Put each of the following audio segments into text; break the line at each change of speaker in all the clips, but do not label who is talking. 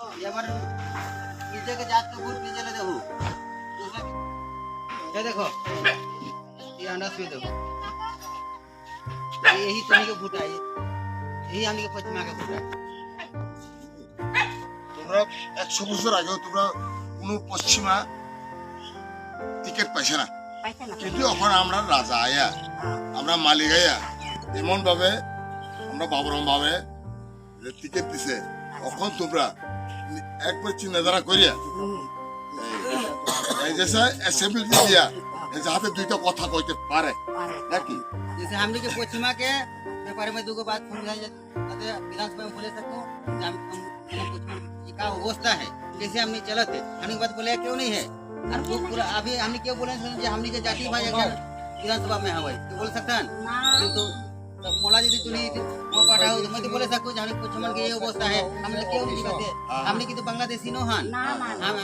ये बार नीचे के जात का वोट नीचे ले देखो ये देखो ये अनस में देखो यही तो के वोट है यही हमने के पश्चिमा के वोट है
তোমরা 100 বছর আগেও তোমরা কোনো পশ্চিমা টিকিট পাইছে না কিন্তু এখন আমরা রাজা আয়া আমরা মালিক আয়া এমন ভাবে আমরা বাবরম ভাবে টিকিট দিছে এখন তোমরা একবার চিন্তাধারা করিয়া এই যে অ্যাসেম্বলি দিয়া যাতে দুইটা কথা কইতে পারে নাকি
जैसे हमने के पश्चिमा के बारे में दो बात समझाई जाते विधानसभा में बोले सकते ये का अवस्था है कैसे हमने चलते हमने बात बोले क्यों नहीं है और वो पूरा अभी हमने क्यों बोले हमने के जाति भाई अगर विधानसभा में हवे तो बोल सकता है तो मोला यदि तुनी वो पढ़ाओ तो मैं तो बोले सकूं हमने पश्चिमन के ये अवस्था है हमने क्यों नहीं कहते हमने की तो बांग्लादेशी नो हन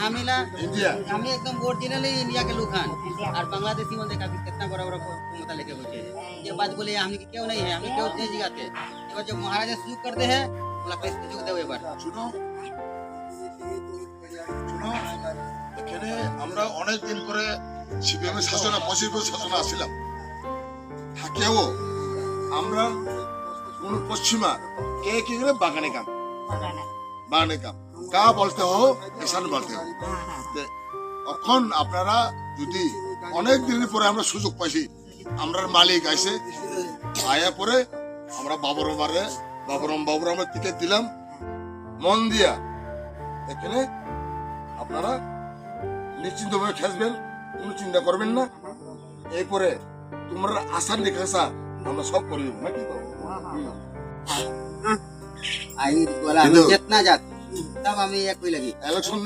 हमने ला
इंडिया
हमने एकदम ओरिजिनली इंडिया के लोग हन और बांग्लादेशी मन देखा कितना बड़ा बड़ा मता लेके बैठे ये बात बोले हमने की क्यों नहीं है हमने क्यों नहीं जिगाते और जब महाराजा शुरू करते हैं बोला कैसे जुग दे एक बार
শুনো শুনো এখানে আমরা অনেক দিন পরে সিপিএম শাসনা 25 বছর শাসনা আসছিলাম থাকেও আমরা কোন পশ্চিমা কে কি করে বাগানে কাম কা বলতে হো কিষান বলতে হো এখন আপনারা যদি অনেক দিন পরে আমরা সুযোগ পাইছি আমরা মালিক আইছে আয়া পরে আমরা বাবরম আমরা টিকিট দিলাম মন দিয়া এখানে আপনারা নিশ্চিন্তভাবে খেসবেন কোনো চিন্তা করবেন না এরপরে তোমরা আশা নিকাশা আমরা সব করে দেবো নাকি
आई बोला जितना जात तब हमें ये कोई लगी
ইলেকশন